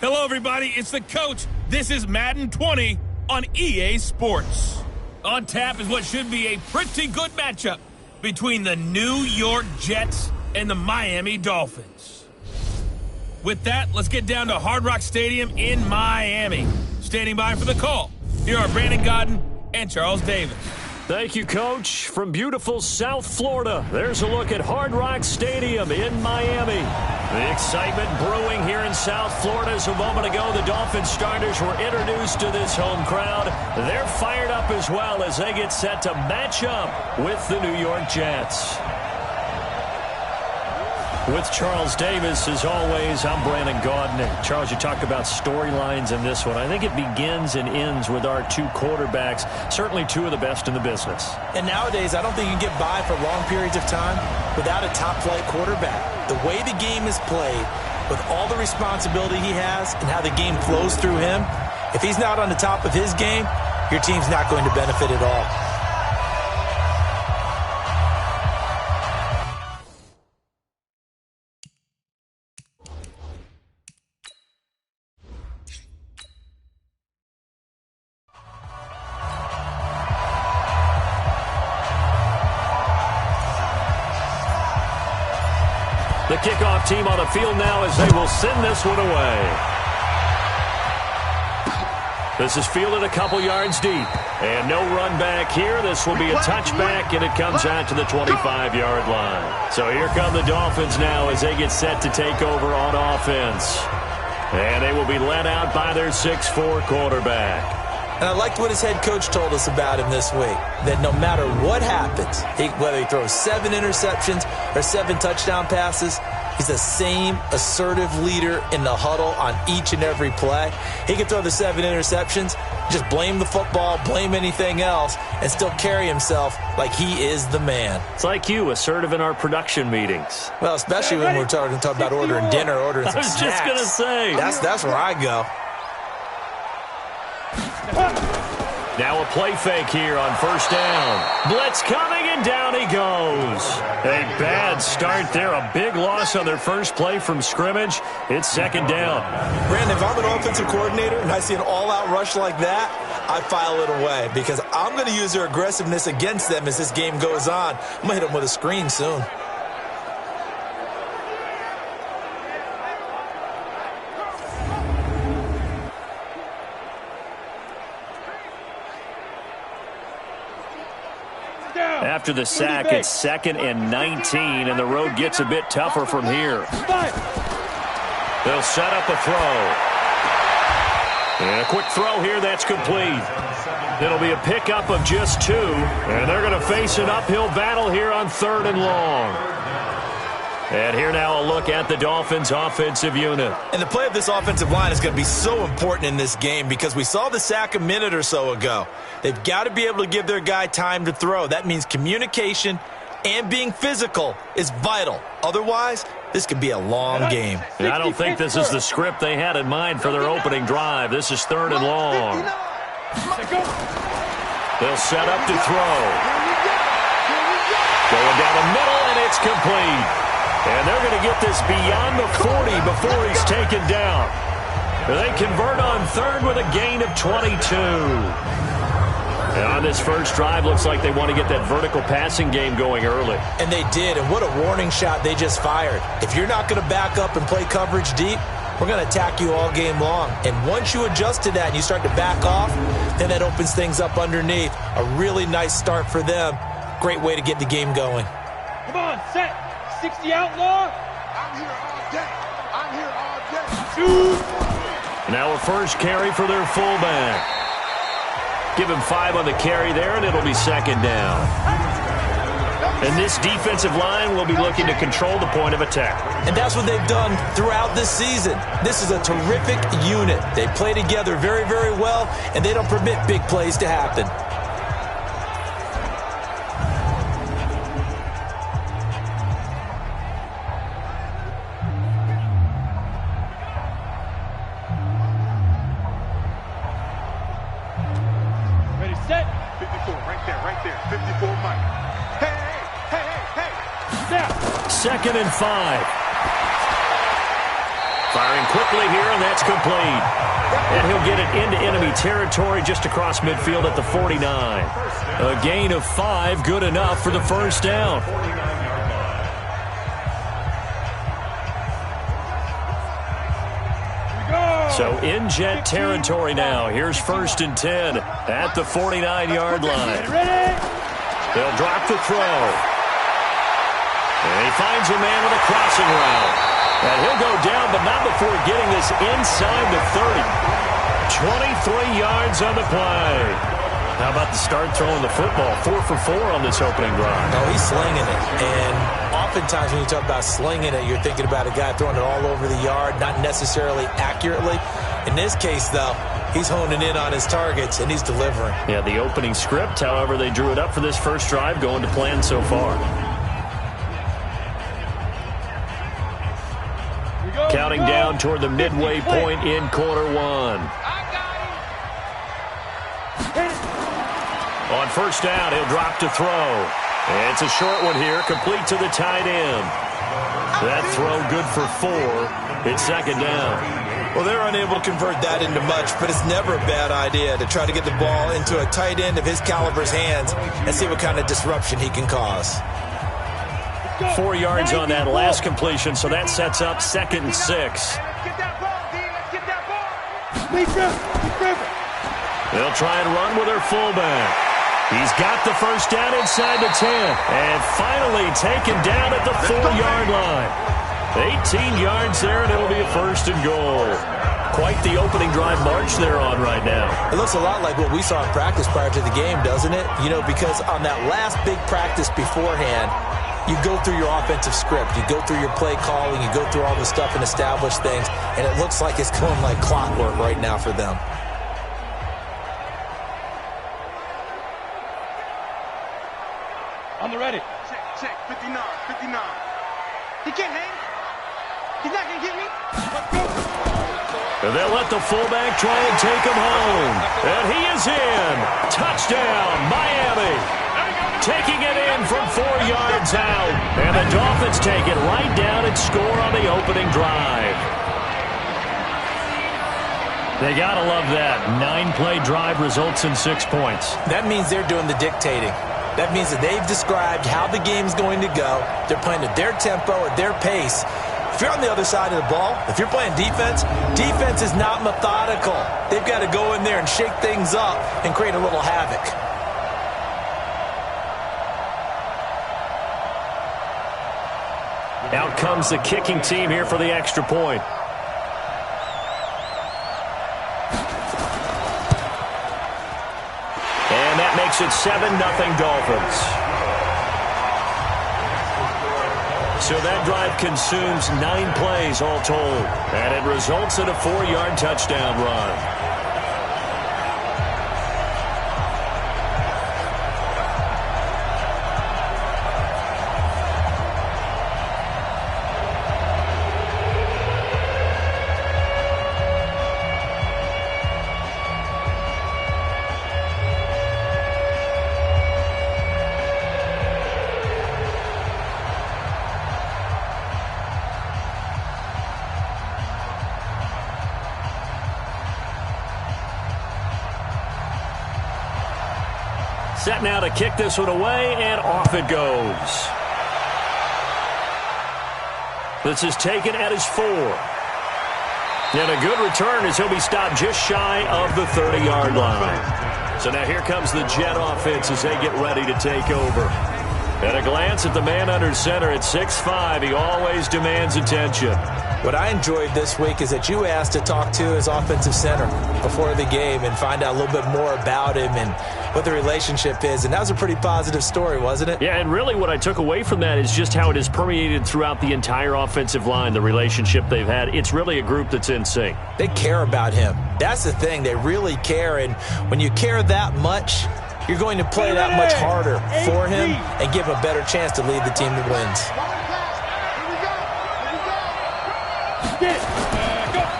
Hello, everybody. It's the coach. This is Madden 20 on EA Sports. On tap is what should be a pretty good matchup between the New York Jets and the Miami Dolphins. With that, let's get down to Hard Rock Stadium in Miami. Standing by for the call, here are Brandon Godden and Charles Davis. Thank you, Coach. From beautiful South Florida, there's a look at Hard Rock Stadium in Miami. The excitement brewing here in South Florida as a moment ago. The Dolphins starters were introduced to this home crowd. They're fired up as well as they get set to match up with the New York Jets. With Charles Davis, as always, I'm Brandon Gaudin. Charles, you talked about storylines in this one. I think it begins and ends with our two quarterbacks, certainly two of the best in the business. And nowadays, I don't think you can get by for long periods of time without a top-flight quarterback. The way the game is played, with all the responsibility he has and how the game flows through him, if he's not on the top of his game, your team's not going to benefit at all. The kickoff team on the field now as they will send this one away. This is fielded a couple yards deep. And no run back here. This will be a touchback, and it comes out to the 25-yard line. So here come the Dolphins now as they get set to take over on offense. And they will be led out by their 6'4 quarterback. And I liked what his head coach told us about him this week, that no matter what happens, whether he throws 7 interceptions or 7 touchdown passes, he's the same assertive leader in the huddle on each and every play. He can throw the 7 interceptions, just blame the football, blame anything else, and still carry himself like he is the man. It's like you, assertive in our production meetings. Well, especially when we're talking about ordering dinner, ordering some snacks. I was just going to say. That's where I go. Now a play fake here on first down. Blitz coming, and down he goes. A bad start there. A big loss on their first play from scrimmage. It's second down. Brandon, if I'm an offensive coordinator and I see an all-out rush like that, I file it away because I'm going to use their aggressiveness against them as this game goes on. I'm going to hit them with a screen soon. After the sack, it's 2nd and 19, and the road gets a bit tougher from here. They'll set up a throw. And a quick throw here, that's complete. It'll be a pickup of just 2, and they're going to face an uphill battle here on 3rd and long. And here now a look at the Dolphins' offensive unit. And the play of this offensive line is going to be so important in this game because we saw the sack a minute or so ago. They've got to be able to give their guy time to throw. That means communication and being physical is vital. Otherwise, this could be a long game. And I don't think this is the script they had in mind for their opening drive. This is 3rd and long. They'll set up to throw. Going down the middle, and it's complete. And they're going to get this beyond the 40 before he's taken down. They convert on 3rd with a gain of 22. And on this first drive, looks like they want to get that vertical passing game going early. And they did, and what a warning shot they just fired. If you're not going to back up and play coverage deep, we're going to attack you all game long. And once you adjust to that and you start to back off, then that opens things up underneath. A really nice start for them. Great way to get the game going. Come on, set. 60 outlaw. I'm here all day. I'm here all day. Shoot. Now a first carry for their fullback. Give him 5 on the carry there, and it'll be 2nd down. And this defensive line will be looking to control the point of attack. And that's what they've done throughout this season. This is a terrific unit. They play together very, very well, and they don't permit big plays to happen. Set. 54, right there. 54, Mike. Hey. Snap. 2nd and 5. Firing quickly here, and that's complete. And he'll get it into enemy territory just across midfield at the 49. A gain of 5, good enough for the first down. So in Jet territory now. Here's 1st and 10 at the 49-yard line. They'll drop the throw. And he finds a man with a crossing route. And he'll go down, but not before getting this inside the 30. 23 yards on the play. How about the start throwing the football? 4 for 4 on this opening drive. Oh, he's slinging it. And oftentimes when you talk about slinging it, you're thinking about a guy throwing it all over the yard, not necessarily accurately. In this case, though, he's honing in on his targets, and he's delivering. Yeah, the opening script, however, they drew it up for this first drive, going to plan so far. Counting down toward the midway point in quarter 1. On first down, he'll drop to throw. And it's a short one here, complete to the tight end. That throw good for 4. It's 2nd down. Well, they're unable to convert that into much, but it's never a bad idea to try to get the ball into a tight end of his caliber's hands and see what kind of disruption he can cause. 4 yards on that last completion, so that sets up 2nd and 6. They'll try and run with their fullback. He's got the first down inside the 10, and finally taken down at the 4-yard line. 18 yards there, and it'll be a 1st and goal. Quite the opening drive march they're on right now. It looks a lot like what we saw in practice prior to the game, doesn't it? You know, because on that last big practice beforehand, you go through your offensive script, you go through your play calling, you go through all the stuff and establish things, and it looks like it's going like clockwork right now for them. On the ready. Check, 59. He can't hang. He's not going to get me. Let's go. And they'll let the fullback try and take him home. And he is in. Touchdown, Miami. Taking it in from 4 yards out. And the Dolphins take it right down and score on the opening drive. They got to love that. 9-play drive results in 6 points. That means they're doing the dictating. That means that they've described how the game's going to go. They're playing at their tempo, at their pace. If you're on the other side of the ball, if you're playing defense, defense is not methodical. They've got to go in there and shake things up and create a little havoc. Out comes the kicking team here for the extra point. And that makes it 7-0 Dolphins. So that drive consumes 9 plays all told. And it results in a 4-yard touchdown run. Set now to kick this one away, and off it goes. This is taken at his 4. And a good return as he'll be stopped just shy of the 30-yard line. So now here comes the Jet offense as they get ready to take over. At a glance at the man under center at 6'5", he always demands attention. What I enjoyed this week is that you asked to talk to his offensive center before the game and find out a little bit more about him and what the relationship is. And that was a pretty positive story, wasn't it? Yeah, and really what I took away from that is just how it has permeated throughout the entire offensive line, the relationship they've had. It's really a group that's in sync. They care about him. That's the thing. They really care. And when you care that much, you're going to play that much harder for him and give him a better chance to lead the team that wins.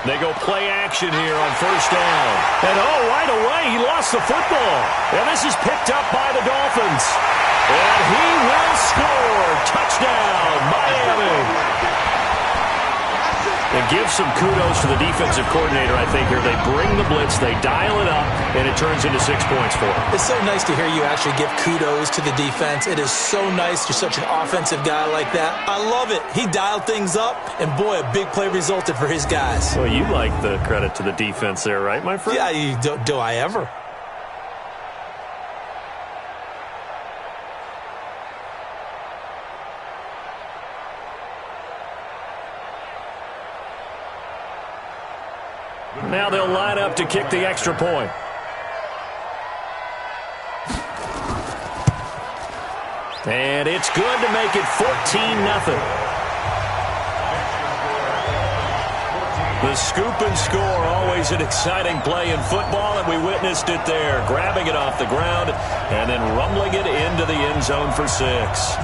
They go play action here on first down. And right away, he lost the football. And this is picked up by the Dolphins. And he will score. Touchdown, Miami. And give some kudos to the defensive coordinator, I think, here. They bring the blitz, they dial it up, and it turns into 6 points for them. It's so nice to hear you actually give kudos to the defense. It is so nice. You're such an offensive guy like that. I love it. He dialed things up, and boy, a big play resulted for his guys. Well, you like the credit to the defense there, right, my friend? Yeah, do I ever? Now they'll line up to kick the extra point. And it's good to make it 14-0. The scoop and score, always an exciting play in football, and we witnessed it there, grabbing it off the ground and then rumbling it into the end zone for 6.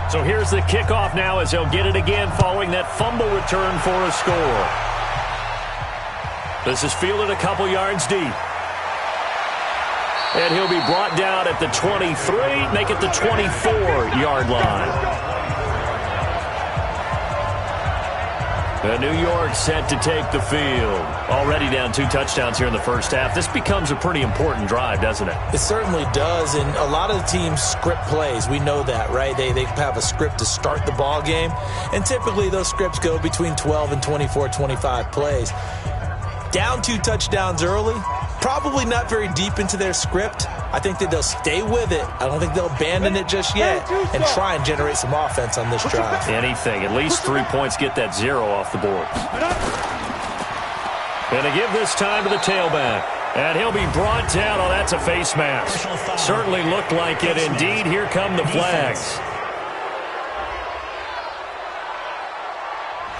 So here's the kickoff now as they'll get it again following that fumble return for a score. This is fielded a couple yards deep. And he'll be brought down at the 23, make it the 24-yard line. And New York set to take the field. Already down 2 touchdowns here in the first half. This becomes a pretty important drive, doesn't it? It certainly does, and a lot of the teams script plays. We know that, right? They have a script to start the ball game, and typically those scripts go between 12 and 24, 25 plays. Down 2 touchdowns early, probably not very deep into their script. I think that they'll stay with it. I don't think they'll abandon it just yet and try and generate some offense on this drive. Anything. At least 3 points, get that 0 off the board. And to give this time to the tailback. And he'll be brought down. Oh, that's a face mask. Certainly looked like it. Indeed, here come the flags.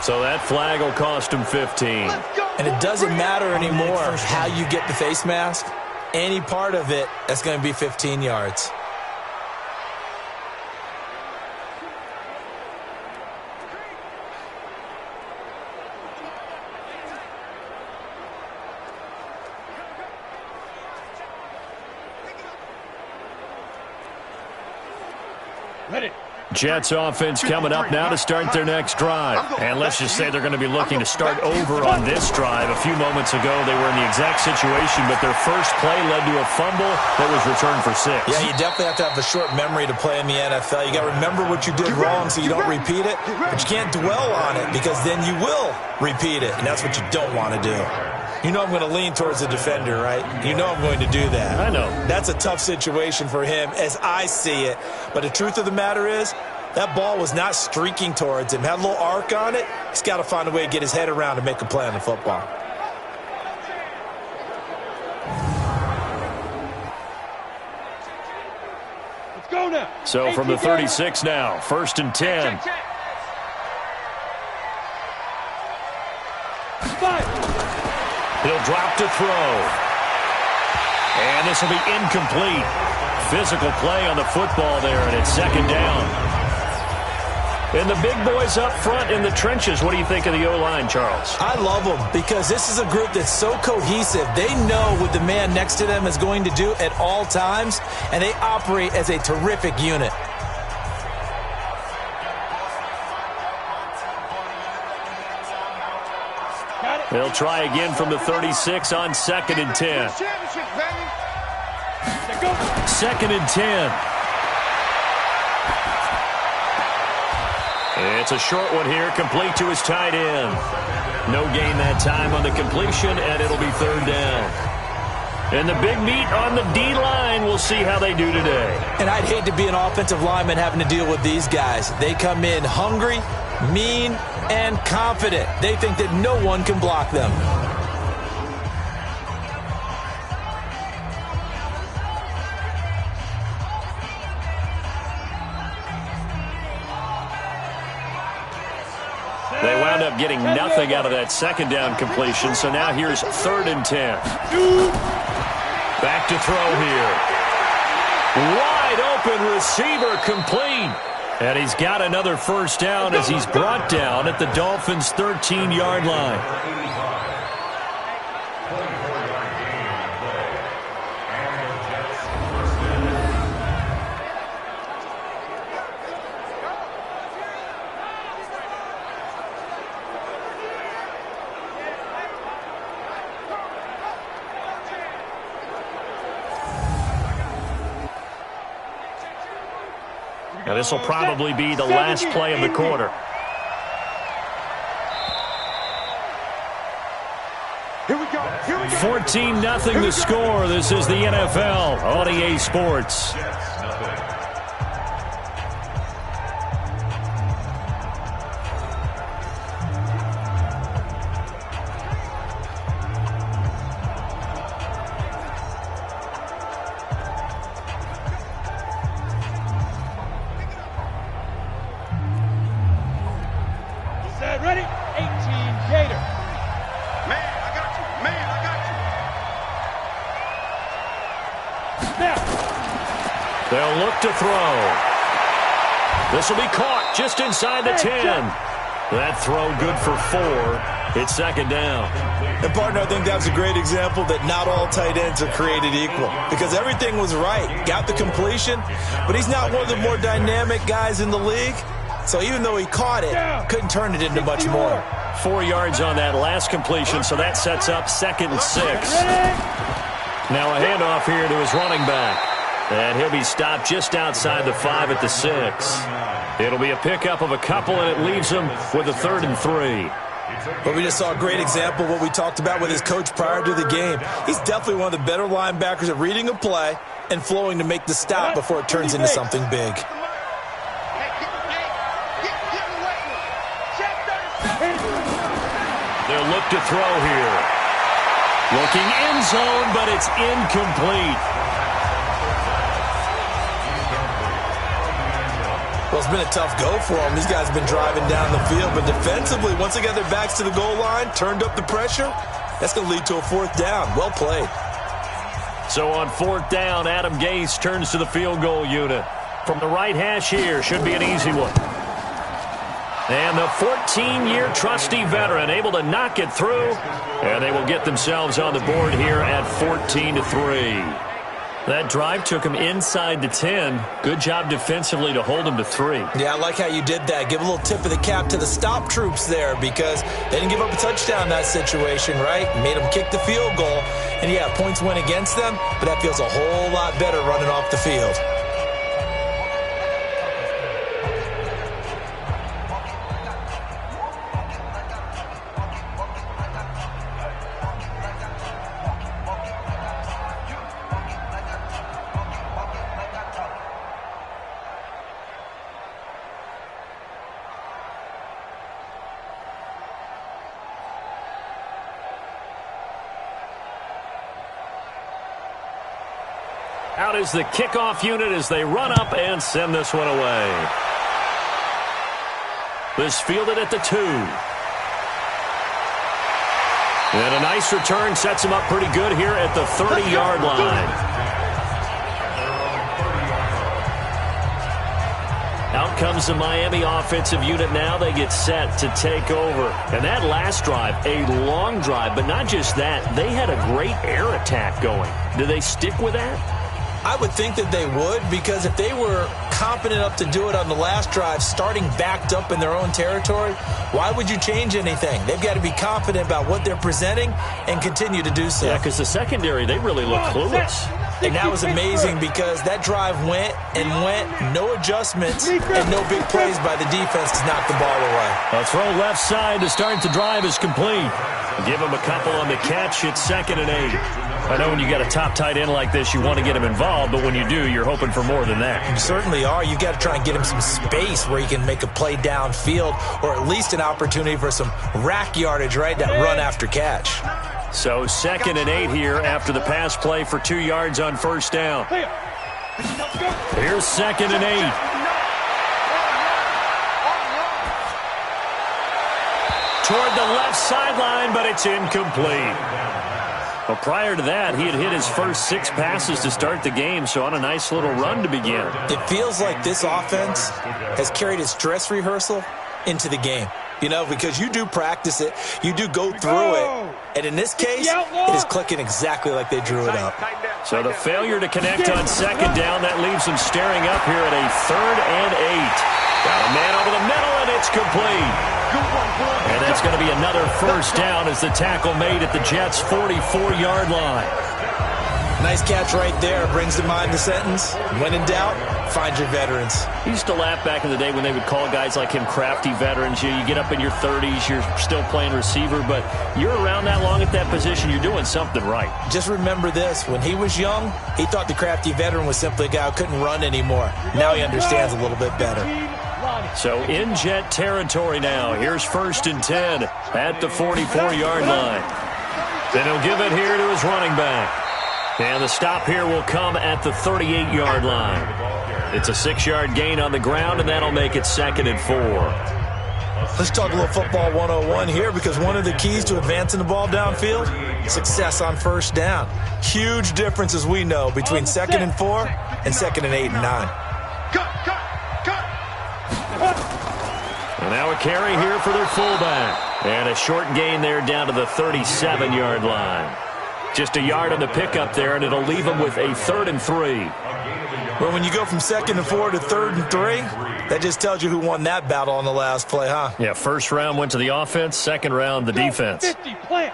So that flag will cost him 15. And it doesn't matter anymore how you get the face mask. Any part of it, that's going to be 15 yards. Ready. Jets offense coming up now to start their next drive. And let's just say they're going to be looking to start over on this drive. A few moments ago, they were in the exact situation, but their first play led to a fumble that was returned for 6. Yeah, you definitely have to have a short memory to play in the NFL. You got to remember what you did wrong so you don't repeat it, but you can't dwell on it because then you will repeat it, and that's what you don't want to do. You know I'm going to lean towards the defender, right? You know I'm going to do that. I know. That's a tough situation for him as I see it. But the truth of the matter is, that ball was not streaking towards him. Had a little arc on it. He's got to find a way to get his head around and make a play on the football. Let's go now. So from the 36 now, 1st and 10. He'll drop to throw. And this will be incomplete. Physical play on the football there, and it's 2nd down. And the big boys up front in the trenches. What do you think of the O-line, Charles? I love them because this is a group that's so cohesive. They know what the man next to them is going to do at all times, and they operate as a terrific unit. They'll try again from the 36 on 2nd and 10. 2nd and 10. It's a short one here, complete to his tight end. No gain that time on the completion, and it'll be 3rd down. And the big meat on the D-line, we'll see how they do today. And I'd hate to be an offensive lineman having to deal with these guys. They come in hungry, mean, and confident. They think that no one can block them. They but getting nothing out of that second down completion. So now here's 3rd and 10. Back to throw here. Wide open receiver complete. And he's got another first down as he's brought down at the Dolphins' 13-yard line. Now, this will probably be the last play of the quarter. Here we go. 14-0 the score. This is the NFL on EA Sports. Ready? 18 Gator. Man, I got you. Man, I got you. Now. They'll look to throw. This will be caught just inside the 10. That throw good for 4. It's 2nd down. And, partner, I think that's a great example that not all tight ends are created equal. Because everything was right. Got the completion, but he's not one of the more dynamic guys in the league. So even though he caught it, couldn't turn it into much more. 4 yards on that last completion, so that sets up 2nd and 6. Now a handoff here to his running back. And he'll be stopped just outside the 5 at the 6. It'll be a pickup of a couple, and it leaves him with a 3rd and 3. But we just saw a great example of what we talked about with his coach prior to the game. He's definitely one of the better linebackers at reading a play and flowing to make the stop before it turns into something big. They'll look to throw here. Looking end zone, but it's incomplete. Well, it's been a tough go for them. These guys have been driving down the field, but defensively, once they got their backs to the goal line, turned up the pressure, that's going to lead to a 4th down. Well played. So on 4th down, Adam Gase turns to the field goal unit. From the right hash here, should be an easy one. And the 14-year trusty veteran able to knock it through. And they will get themselves on the board here at 14-3. That drive took him inside the 10. Good job defensively to hold him to 3. Yeah, I like how you did that. Give a little tip of the cap to the stop troops there because they didn't give up a touchdown in that situation, right? Made them kick the field goal. And, yeah, points went against them, but that feels a whole lot better running off the field. Out is the kickoff unit as they run up and send this one away. This fielded at the 2. And a nice return sets him up pretty good here at the 30-yard line. Out comes the Miami offensive unit now. They get set to take over. And that last drive, a long drive, but not just that. They had a great air attack going. Do they stick with that? I would think that they would because if they were confident enough to do it on the last drive, starting backed up in their own territory, why would you change anything? They've got to be confident about what they're presenting and continue to do so. Yeah, because the secondary, they really look clueless. And that was amazing because that drive went and went, no adjustments, and no big plays by the defense to knock the ball away. A throw left side to start the drive is complete. Give him a couple on the catch. It's 2nd and 8. I know when you got a top tight end like this, you want to get him involved, but when you do, you're hoping for more than that. You certainly are. You've got to try and get him some space where he can make a play downfield or at least an opportunity for some rack yardage, right? That run after catch. So 2nd and 8 here after the pass play for 2 yards on 1st down. Here's 2nd and 8. toward the left sideline, but it's incomplete. Well, prior to that, he had hit his first 6 passes to start the game, so on a nice little run to begin. It feels like this offense has carried its dress rehearsal into the game. You know, because you do practice it, you do go through it, and in this case, it is clicking exactly like they drew it up. So the failure to connect on second down, that leaves them staring up here at a 3rd and 8. Got a man over the middle, and it's complete. And that's going to be another first down as the tackle made at the Jets' 44-yard line. Nice catch right there. Brings to mind the sentence, when in doubt, find your veterans. I used to laugh back in the day when they would call guys like him crafty veterans. You get up in your 30s, you're still playing receiver, but you're around that long at that position, you're doing something right. Just remember this. When he was young, he thought the crafty veteran was simply a guy who couldn't run anymore. Now he understands a little bit better. So in Jet territory now. Here's 1st and 10 at the 44-yard line. Then he'll give it here to his running back. And the stop here will come at the 38-yard line. It's a 6-yard gain on the ground, and that'll make it 2nd and 4. Let's talk a little football 101 here, because one of the keys to advancing the ball downfield, success on first down. Huge difference, as we know, between 2nd and 4 and 2nd and 8 and 9. And now a carry here for their fullback. And a short gain there down to the 37-yard line. Just a yard on the pickup there, and it'll leave them with a 3rd and 3. Well, when you go from 2nd and 4 to 3rd and 3, that just tells you who won that battle on the last play, huh? Yeah, first round went to the offense, second round the defense. 50, plant.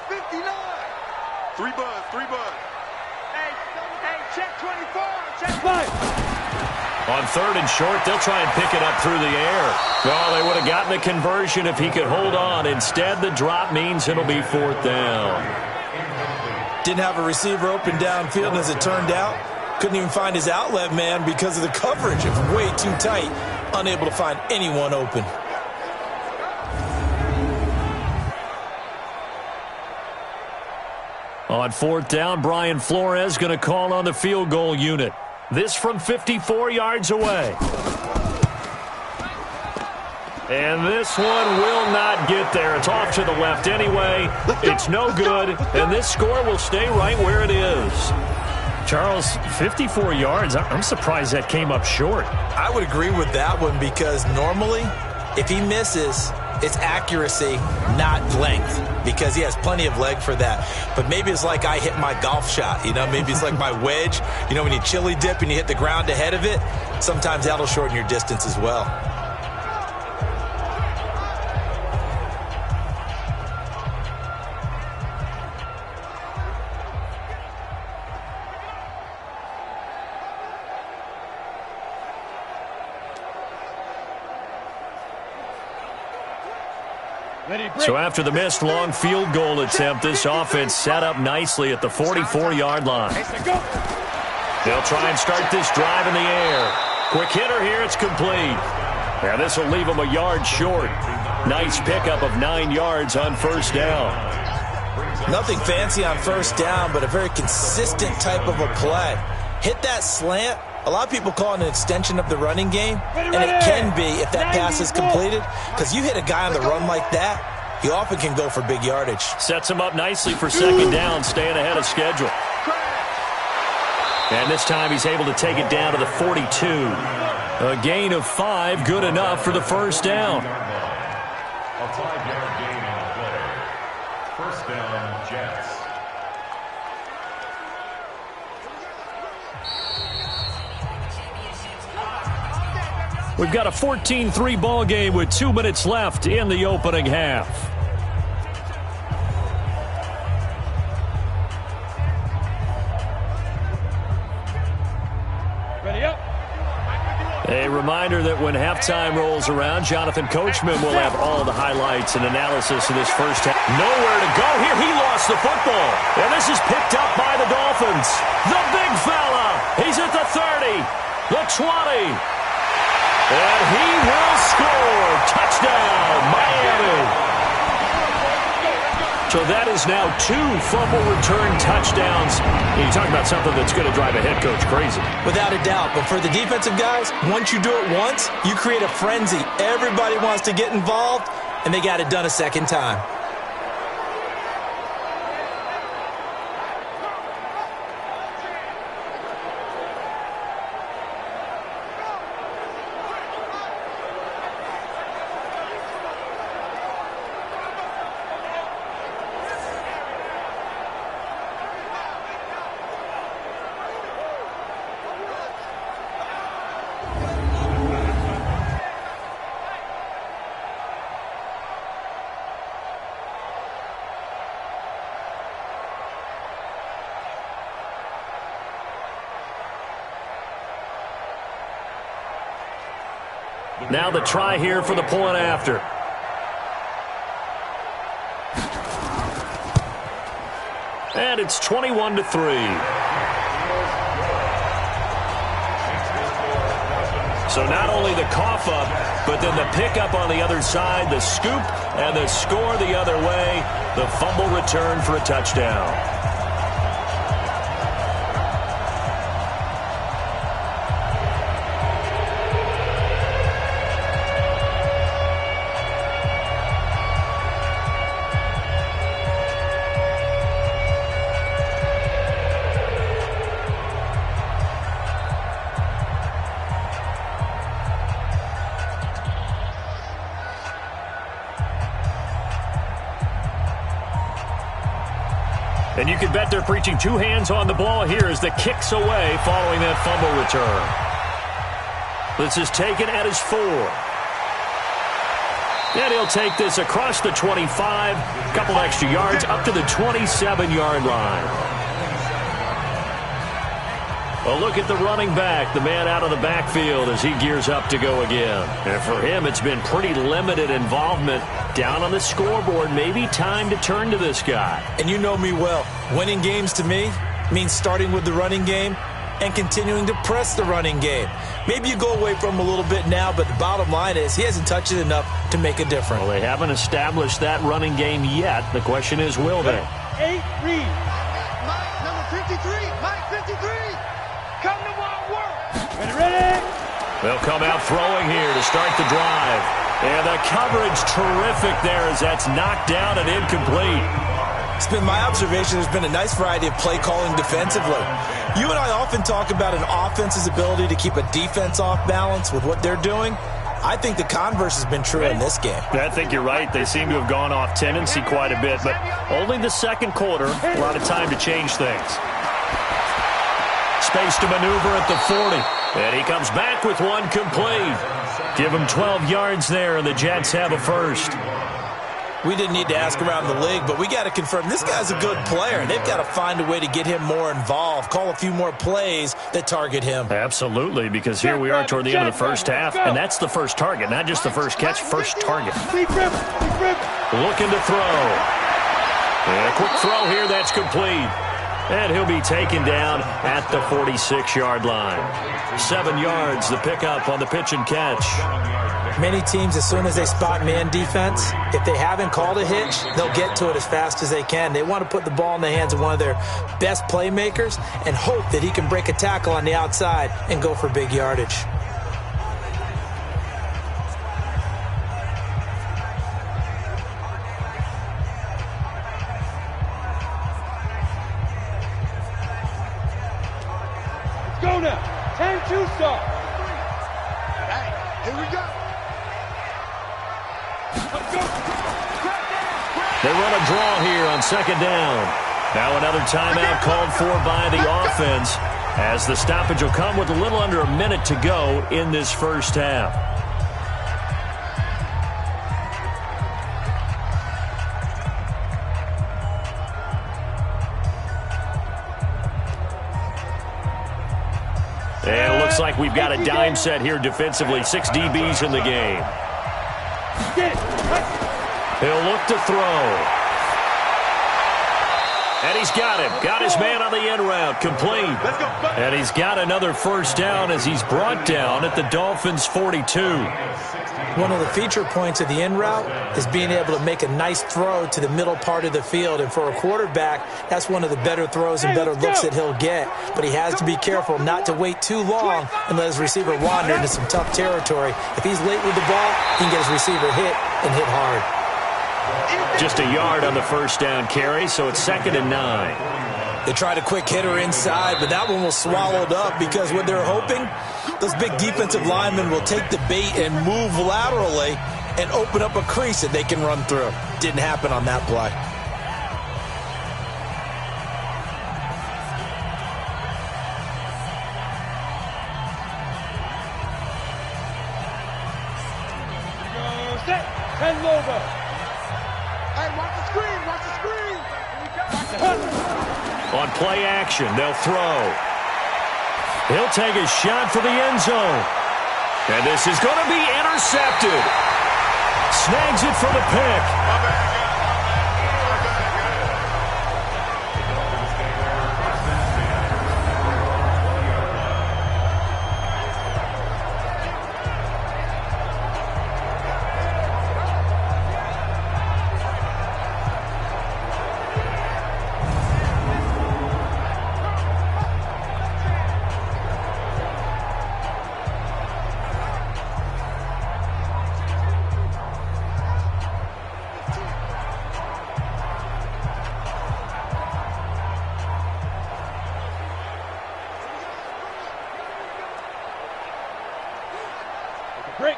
59. 3 buzz. Hey, check 24. Check 5. On 3rd and short, they'll try and pick it up through the air. Well, they would have gotten the conversion if he could hold on. Instead, the drop means it'll be 4th down. Didn't have a receiver open downfield, and as it turned out, couldn't even find his outlet man because of the coverage. It was way too tight, unable to find anyone open. On 4th down, Brian Flores going to call on the field goal unit. This from 54 yards away. And this one will not get there. It's off to the left anyway. It's no good, and this score will stay right where it is. Charles, 54 yards. I'm surprised that came up short. I would agree with that one, because normally, if he misses, it's accuracy, not length, because he has plenty of leg for that. But maybe it's like I hit my golf shot, you know? Maybe it's like my wedge. You know, when you chili dip and you hit the ground ahead of it, sometimes that'll shorten your distance as well. So after the missed long field goal attempt, this offense set up nicely at the 44-yard line. They'll try and start this drive in the air. Quick hitter here, it's complete. Now this will leave them a yard short. Nice pickup of 9 yards on 1st down. Nothing fancy on 1st down, but a very consistent type of a play. Hit that slant. A lot of people call it an extension of the running game, and it can be if that pass is completed, because you hit a guy on the run like that, he often can go for big yardage. Sets him up nicely for 2nd down, staying ahead of schedule. And this time he's able to take it down to the 42. A gain of 5, good enough for the 1st down. A 5-yard gain on the play. 1st down, Jets. We've got a 14-3 ball game with 2 minutes left in the opening half. Ready up. A reminder that when halftime rolls around, Jonathan Coachman will have all the highlights and analysis of this first half. Nowhere to go here. He lost the football. And this is picked up by the Dolphins. The big fella. He's at the 30, the 20. And he will score. Touchdown, Miami. So that is now 2 fumble return touchdowns. You talk about something that's going to drive a head coach crazy. Without a doubt. But for the defensive guys, once you do it once, you create a frenzy. Everybody wants to get involved, and they got it done a second time. Now the try here for the point after. And it's 21-3. So not only the cough up, but then the pickup on the other side, the scoop, and the score the other way. The fumble return for a touchdown. And you can bet they're preaching two hands on the ball here as the kick's away following that fumble return. This is taken at his 4. And he'll take this across the 25, a couple extra yards up to the 27-yard line. Well, look at the running back, the man out of the backfield as he gears up to go again. And for him, it's been pretty limited involvement down on the scoreboard. Maybe time to turn to this guy. And you know me well. Winning games to me means starting with the running game and continuing to press the running game. Maybe you go away from him a little bit now, but the bottom line is he hasn't touched it enough to make a difference. Well, they haven't established that running game yet. The question is, will they? 8 read. Mike, number 53. Mike, 53. Come to my work. Ready? They'll come out throwing here to start the drive. And the coverage terrific there as that's knocked down and incomplete. It's been my observation there's been a nice variety of play calling defensively. You and I often talk about an offense's ability to keep a defense off balance with what they're doing. I think the converse has been true in this game. I think you're right. They seem to have gone off tendency quite a bit, but only the second quarter, a lot of time to change things. Space to maneuver at the 40. And he comes back with one complete. Give him 12 yards there, and the Jets have a first. We didn't need to ask around the league, but we got to confirm this guy's a good player. They've got to find a way to get him more involved, call a few more plays that target him. Absolutely, because here we are toward the end of the first half, and that's the first target, not just the first catch, first target. Looking to throw. And a quick throw here, that's complete. And he'll be taken down at the 46-yard line. 7 yards, the pickup on the pitch and catch. Many teams, as soon as they spot man defense, if they haven't called a hitch, they'll get to it as fast as they can. They want to put the ball in the hands of one of their best playmakers and hope that he can break a tackle on the outside and go for big yardage. Go now. 10-2 start. Hey, here we go. They run a draw here on second down. Now another timeout called for by the offense as the stoppage will come with a little under a minute to go in this first half. And it looks like we've got a dime set here defensively. 6 DBs in the game. He'll look to throw. And he's got him. Got his man on the end route. Complete. And he's got another first down as he's brought down at the Dolphins' 42. One of the feature points of the in route is being able to make a nice throw to the middle part of the field. And for a quarterback, that's one of the better throws and better looks that he'll get. But he has to be careful not to wait too long and let his receiver wander into some tough territory. If he's late with the ball, he can get his receiver hit and hit hard. Just a yard on the first down carry, so it's 2nd and 9. They tried a quick hitter inside, but that one was swallowed up because what they're hoping, those big defensive linemen will take the bait and move laterally and open up a crease that they can run through. Didn't happen on that play. And over. Hey, watch the screen, watch the screen. On play action, they'll throw. He'll take a shot for the end zone. And this is going to be intercepted. Snags it for the pick.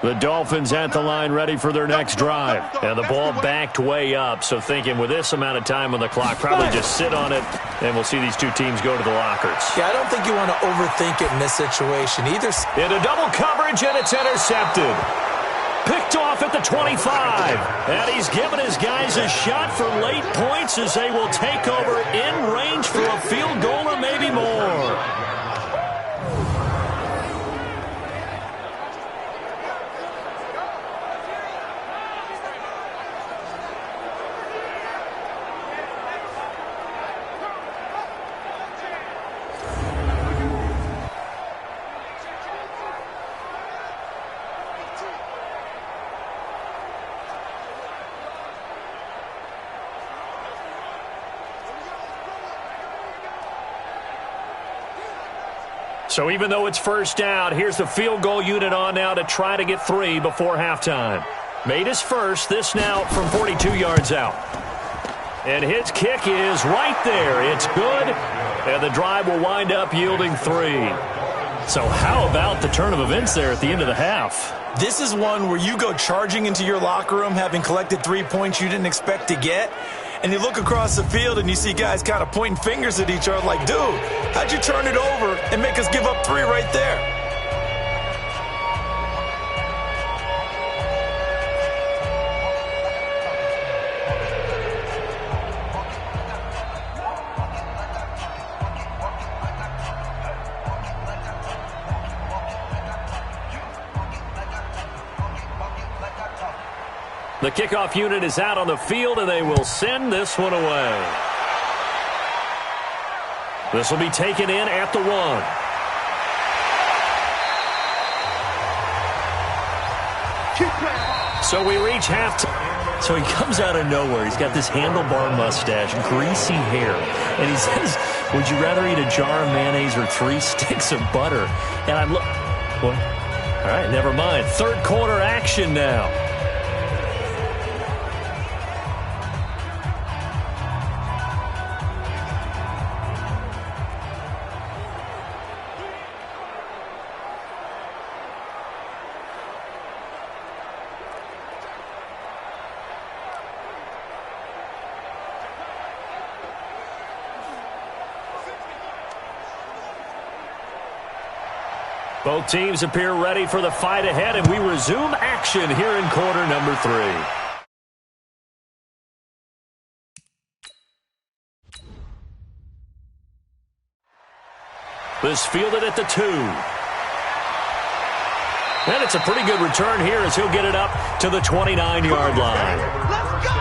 The Dolphins at the line ready for their next drive. And the ball backed way up, so thinking with this amount of time on the clock, probably just sit on it, and we'll see these two teams go to the lockers. Yeah, I don't think you want to overthink it in this situation either. Into double coverage, and it's intercepted. Picked off at the 25. And he's given his guys a shot for late points as they will take over in range for a field goal or maybe more. So even though it's first down, here's the field goal unit on now to try to get 3 before halftime. Made his first, this now from 42 yards out. And his kick is right there. It's good, and the drive will wind up yielding 3. So how about the turn of events there at the end of the half? This is one where you go charging into your locker room having collected 3 points you didn't expect to get, and you look across the field and you see guys kind of pointing fingers at each other like, dude, how'd you turn it over and make us give up 3 right there? The kickoff unit is out on the field, and they will send this one away. This will be taken in at the 1. So we reach halftime. So he comes out of nowhere. He's got this handlebar mustache, greasy hair. And he says, would you rather eat a jar of mayonnaise or 3 sticks of butter? And I'm look. Well, all right, never mind. Third quarter action now. Both teams appear ready for the fight ahead, and we resume action here in quarter number 3. This fielded at the 2. And it's a pretty good return here as he'll get it up to the 29-yard line. Let's go!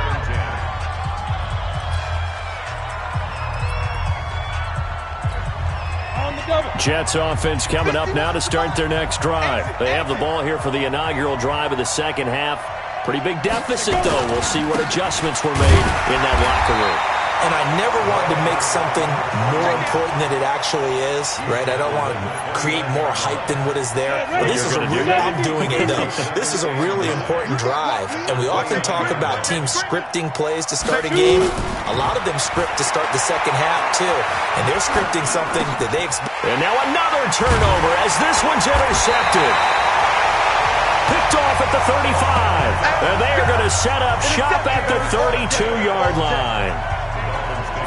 Jets offense coming up now to start their next drive. They have the ball here for the inaugural drive of the second half. Pretty big deficit, though. We'll see what adjustments were made in that locker room. and I never want to make something more important than it actually is, right? I don't want to create more hype than what is there. But this is I'm doing it, though. This is a really important drive, and we often talk about teams scripting plays to start a game. A lot of them script to start the second half, too, and they're scripting something that they expect. And now another turnover as this one's intercepted. Picked off at the 35. And they are going to set up shop at the 32-yard line.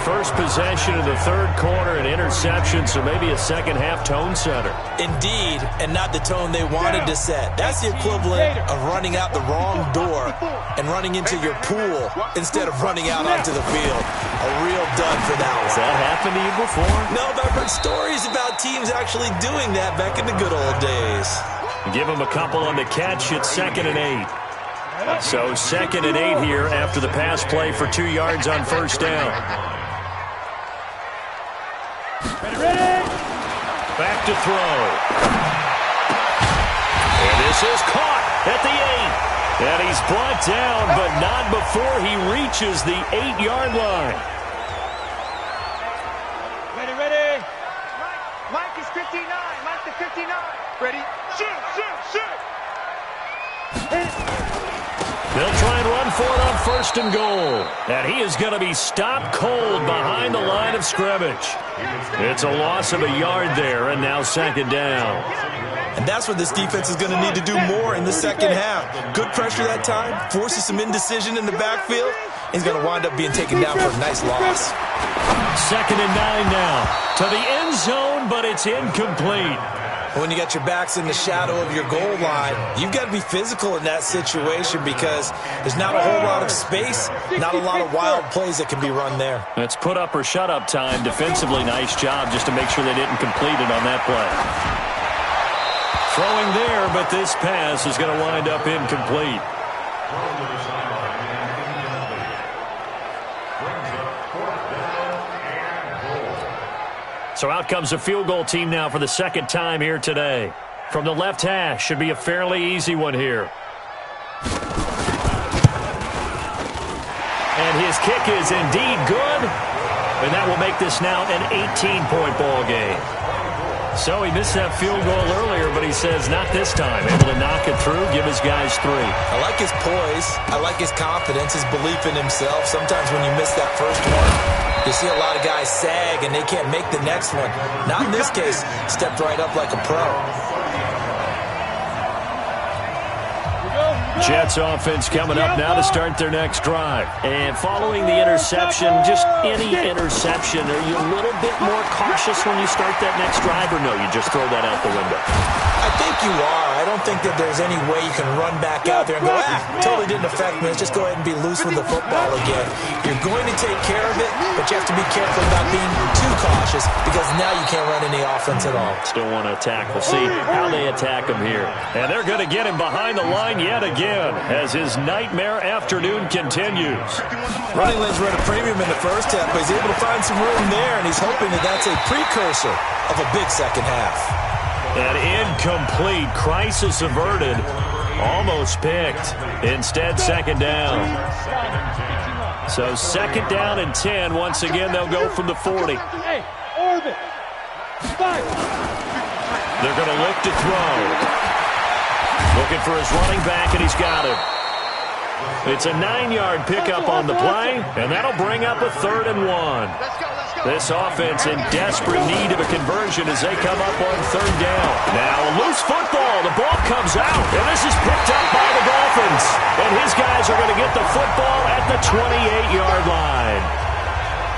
First possession of the third quarter, an interception, so maybe a second-half tone setter. Indeed, and not the tone they wanted to set. That's the equivalent of running out the wrong door and running into your pool instead of running out onto the field. A real dud for that one. Has that happened to you before? No, but I've heard stories about teams actually doing that back in the good old days. Give him a couple on the catch. It's 2nd and 8. So 2nd and 8 here after the pass play for 2 yards on first down. Back to throw. And this is caught at the 8. And he's brought down, but not before he reaches the 8-yard line. Ready. Mike is 59. Mike to 59. Ready. Shoot. They'll try and run for it on 1st and goal. And he is going to be stopped cold behind the line of scrimmage. It's a loss of a yard there, and now 2nd down. And that's what this defense is going to need to do more in the second half. Good pressure that time, forces some indecision in the backfield. He's going to wind up being taken down for a nice loss. 2nd and 9 now. To the end zone, but it's incomplete. When you got your backs in the shadow of your goal line, you've got to be physical in that situation because there's not a whole lot of space, not a lot of wild plays that can be run there. It's put up or shut up time. Defensively, nice job just to make sure they didn't complete it on that play. Throwing there, but this pass is going to wind up incomplete. So out comes a field goal team now for the 2nd time here today. From the left hash, should be a fairly easy one here. And his kick is indeed good. And that will make this now an 18-point ball game. So he missed that field goal earlier, but he says not this time. Able to knock it through, give his guys 3. I like his poise. I like his confidence, his belief in himself. Sometimes when you miss that first one, you see a lot of guys sag and they can't make the next one. Not in this case. Stepped right up like a pro. Jets offense coming up now to start their next drive. And following the interception, just any interception, are you a little bit more cautious when you start that next drive, or no, you just throw that out the window? I think you are. I don't think that there's any way you can run back out there and go, totally didn't affect me. Let's just go ahead and be loose with the football again. You're going to take care of it, but you have to be careful about being too cautious because now you can't run any offense at all. Still want to attack. We'll see how they attack him here. And they're going to get him behind the line yet again as his nightmare afternoon continues. Running lanes were at a premium in the first half, but he's able to find some room there, and he's hoping that that's a precursor of a big second half. An incomplete, crisis averted, almost picked. Instead, 2nd down. So 2nd down and 10. Once again, they'll go from the 40. Hey, orbit. 5. They're going to look to throw. Looking for his running back, and he's got it. It's a 9-yard pickup on the play, and that'll bring up a 3rd and 1. This offense in desperate need of a conversion as they come up on 3rd down. Now a loose football. The ball comes out, and this is picked up by the Dolphins. And his guys are going to get the football at the 28-yard line.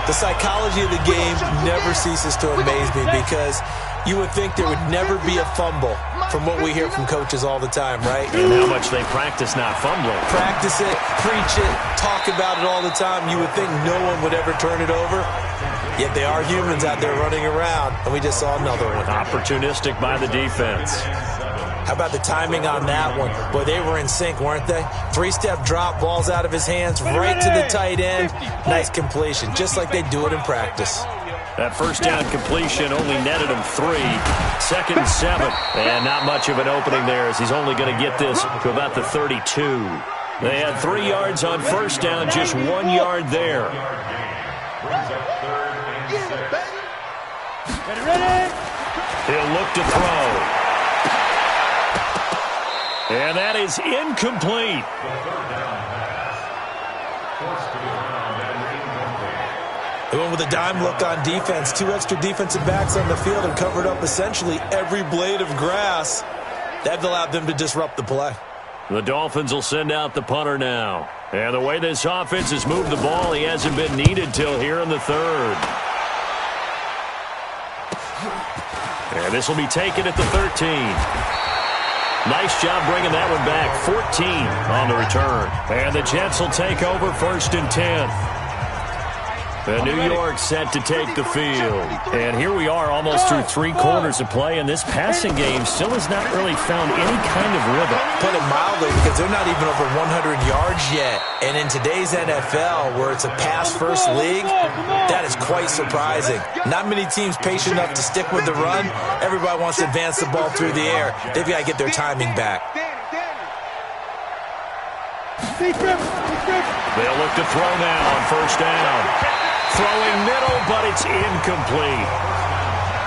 The psychology of the game never ceases to amaze me because you would think there would never be a fumble from what we hear from coaches all the time, right? And how much they practice not fumbling. Practice it, preach it, talk about it all the time. You would think no one would ever turn it over. Yet they are humans out there running around, and we just saw another one. Opportunistic by the defense. How about the timing on that one? Boy, they were in sync, weren't they? 3-step drop, balls out of his hands, right to the tight end. Nice completion, just like they do it in practice. That first down completion only netted him 3. 2nd and 7. And not much of an opening there as he's only going to get this to about the 32. They had 3 yards on first down, just 1 yard there. Brings up 3rd and 6. Ready? He'll look to throw. And that is incomplete. The 3rd down pass. Forced to the ground and incomplete. They went with a dime look on defense. 2 extra defensive backs on the field and covered up essentially every blade of grass. That allowed them to disrupt the play. The Dolphins will send out the punter now. And the way this offense has moved the ball, he hasn't been needed till here in the 3rd. And this will be taken at the 13. Nice job bringing that one back. 14 on the return. And the Jets will take over 1st and 10. The New York set to take the field. And here we are almost through 3 quarters of play, and this passing game still has not really found any kind of rhythm. Put it mildly, because they're not even over 100 yards yet. And in today's NFL, where it's a pass-first league, that is quite surprising. Not many teams patient enough to stick with the run. Everybody wants to advance the ball through the air. They've got to get their timing back. They'll look to throw now on 1st down. Throwing middle, but it's incomplete.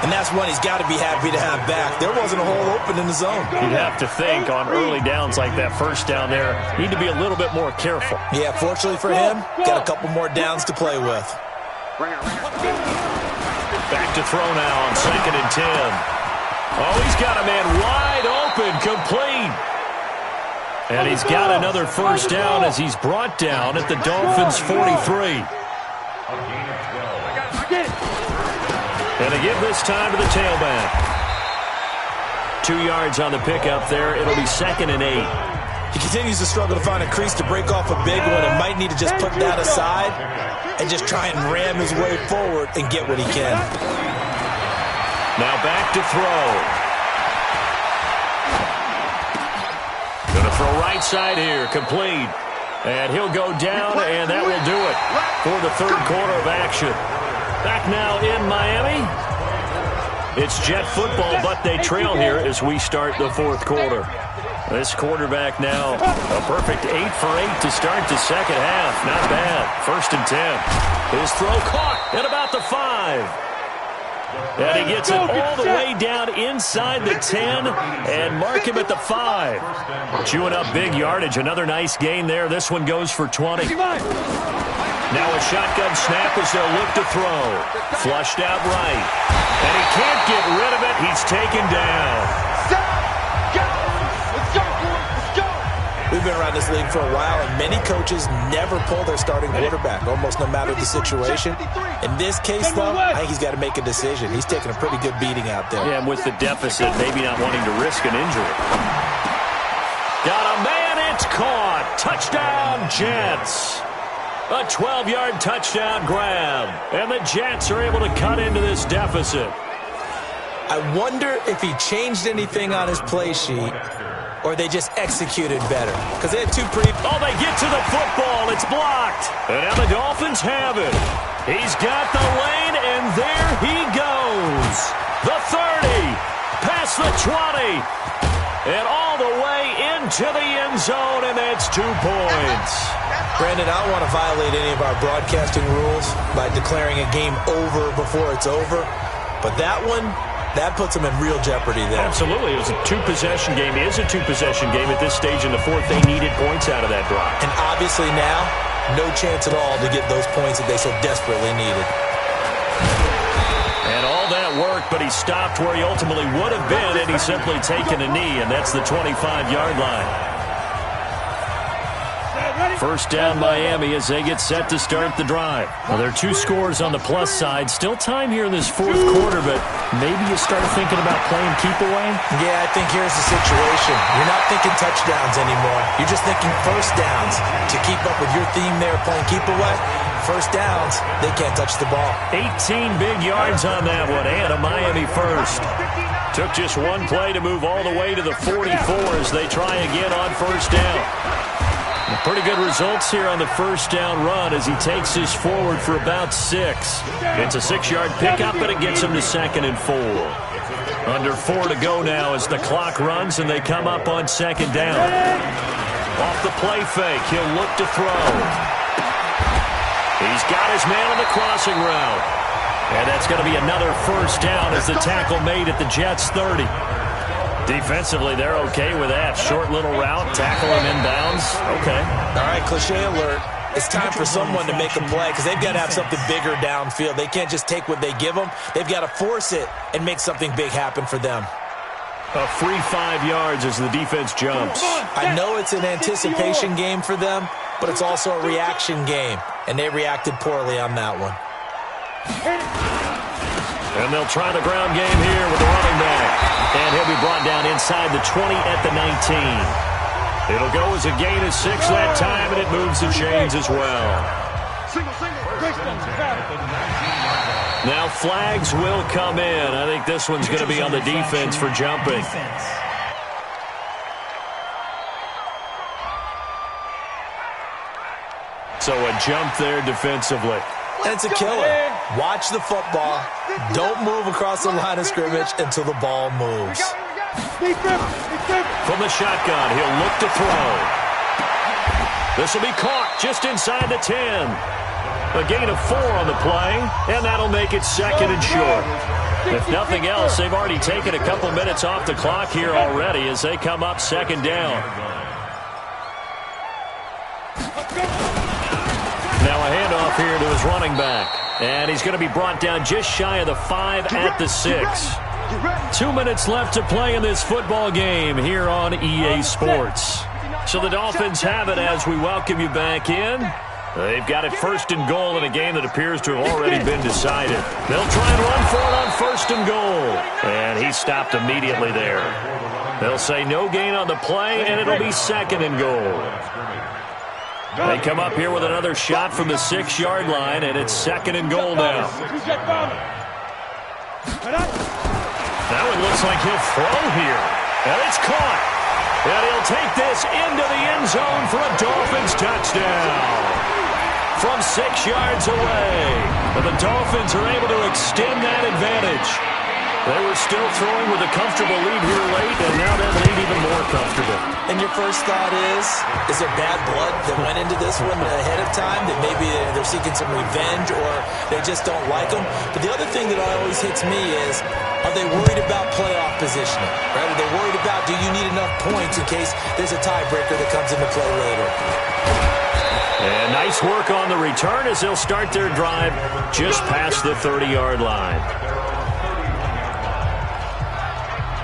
And that's one he's got to be happy to have back. There wasn't a hole open in the zone. You'd have to think on early downs like that 1st down there, need to be a little bit more careful. Yeah, fortunately for him, got a couple more downs to play with. Back to throw now on 2nd and 10. Oh, he's got a man wide open, complete. And he's got another 1st down as he's brought down at the Dolphins' 43. A gain of 12. And they give this time to the tailback. 2 yards on the pickup there. It'll be 2nd and 8. He continues to struggle to find a crease to break off a big one and might need to just put that aside and just try and ram his way forward and get what he can. Now back to throw. Going to throw right side here. Complete. And he'll go down, and that will do it for the 3rd quarter of action. Back now in Miami. It's Jet football, but they trail here as we start the 4th quarter. This quarterback now, a perfect 8 for 8 to start the 2nd half. Not bad. 1st and 10. His throw caught at about the 5. And he gets it all the way down inside the 10 and mark him at the 5. Chewing up big yardage. Another nice gain there. This one goes for 20. Now a shotgun snap as they'll look to throw. Flushed out right. And he can't get rid of it. He's taken down. We've been around this league for a while, and many coaches never pull their starting quarterback, almost no matter the situation. In this case, though, I think he's got to make a decision. He's taking a pretty good beating out there. Yeah, and with the deficit, maybe not wanting to risk an injury. Got a man, it's caught. Touchdown, Jets. A 12-yard touchdown grab. And the Jets are able to cut into this deficit. I wonder if he changed anything on his play sheet, or they just executed better. Because they had 2 pretty... Oh, they get to the football. It's blocked. And now the Dolphins have it. He's got the lane, and there he goes. The 30, past the 20, and all the way into the end zone, and that's 2 points. Brandon, I don't want to violate any of our broadcasting rules by declaring a game over before it's over, but that one... that puts them in real jeopardy there. Absolutely. It was a 2-possession game. It is a 2-possession game at this stage in the 4th. They needed points out of that drive. And obviously now, no chance at all to get those points that they so desperately needed. And all that worked, but he stopped where he ultimately would have been, and he's simply taken a knee, and that's the 25-yard line. 1st down Miami as they get set to start the drive. Well, there are 2 scores on the plus side. Still time here in this 4th quarter, but maybe you start thinking about playing keep away? Yeah, I think here's the situation. You're not thinking touchdowns anymore. You're just thinking 1st downs. To keep up with your theme there, playing keep away, 1st downs, they can't touch the ball. 18 big yards on that one, and a Miami 1st. Took just 1 play to move all the way to the 44 as they try again on 1st down. Pretty good results here on the 1st down run as he takes this forward for about 6. It's a 6-yard pickup, and it gets him to 2nd and 4. Under 4 to go now as the clock runs, and they come up on 2nd down. Off the play fake, he'll look to throw. He's got his man on the crossing route. And that's going to be another first down as the tackle made at the Jets' 30. Defensively, they're okay with that. Short little route, tackle him inbounds. Okay. All right, cliche alert. It's time for someone to make a play because they've got to have something bigger downfield. They can't just take what they give them. They've got to force it and make something big happen for them. A free 5 yards as the defense jumps. I know it's an anticipation game for them, but it's also a reaction game, and they reacted poorly on that one. And they'll try the ground game here with the running back. And he'll be brought down inside the 20 at the 19. It'll go as a gain of 6 that time, and it moves the chains as well. Now flags will come in. I think this one's going to be on the defense for jumping. So a jump there defensively. And it's a killer. Watch the football. Don't move across the line of scrimmage until the ball moves. From the shotgun, he'll look to throw. This will be caught just inside the 10. A gain of 4 on the play, and that'll make it second and short. If nothing else, they've already taken a couple minutes off the clock here already as they come up second down. Now a handoff here to his running back. And he's going to be brought down just shy of the 5 at the 6. 2 minutes left to play in this football game here on EA Sports. So the Dolphins have it as we welcome you back in. They've got it first and goal in a game that appears to have already been decided. They'll try and run for it on first and goal. And he stopped immediately there. They'll say no gain on the play, and it'll be second and goal. They come up here with another shot from the 6-yard line, and it's second and goal now. Now it looks like he'll throw here. And it's caught. And he'll take this into the end zone for a Dolphins touchdown. From 6 yards away. And the Dolphins are able to extend that advantage. They were still throwing with a comfortable lead here late, and now that lead even more comfortable. And your first thought is there bad blood that went into this one ahead of time, that maybe they're seeking some revenge or they just don't like them? But the other thing that always hits me is, are they worried about playoff positioning? Right? Are they worried about, do you need enough points in case there's a tiebreaker that comes into play later? And nice work on the return as they'll start their drive just past the 30-yard line.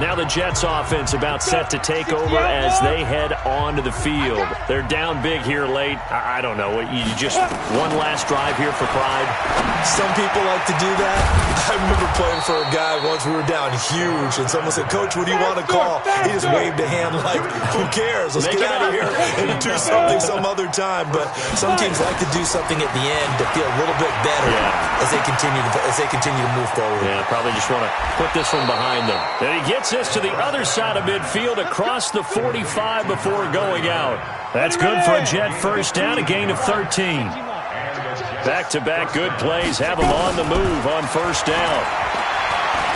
Now the Jets offense about set to take over as they head onto the field. They're down big here late. I don't know. You just one last drive here for pride? Some people like to do that. I remember playing for a guy once. We were down huge, and someone said, "Coach, what do you want to call?" He just waved a hand like, "Who cares? Let's get out of here and do something some other time." But some teams like to do something at the end to feel a little bit better as they continue to move forward. Yeah, probably just want to put this one behind them. And he gets this to the other side of midfield across the 45 before going out. That's good for a Jet first down, a gain of 13. Back-to-back good plays have him on the move on first down.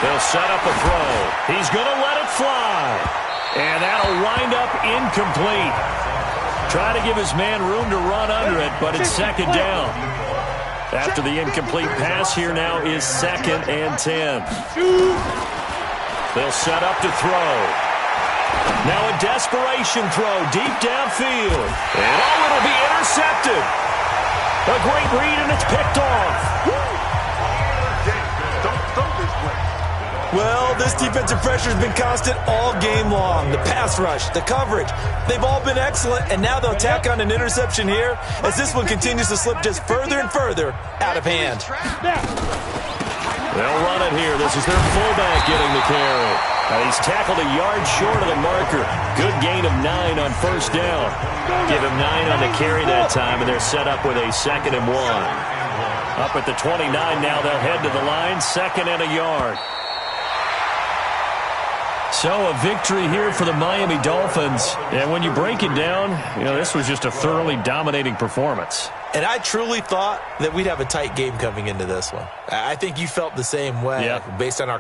They'll set up a throw. He's going to let it fly. And that'll wind up incomplete. Try to give his man room to run under it, but it's second down. After the incomplete pass, here now is second and 10. They'll set up to throw. Now a desperation throw deep downfield. And it'll be intercepted. A great read, and it's picked off. Well, this defensive pressure has been constant all game long. The pass rush, the coverage, they've all been excellent, and now they'll tack on an interception here as this one continues to slip just further and further out of hand. They'll run it here. This is their fullback getting the carry. He's tackled a yard short of the marker. Good gain of 9 on first down. Give him 9 on the carry that time, and they're set up with a second and 1. Up at the 29 now, they'll head to the line, second and a yard. So a victory here for the Miami Dolphins. And when you break it down, this was just a thoroughly dominating performance. And I truly thought that we'd have a tight game coming into this one. I think you felt the same way based on our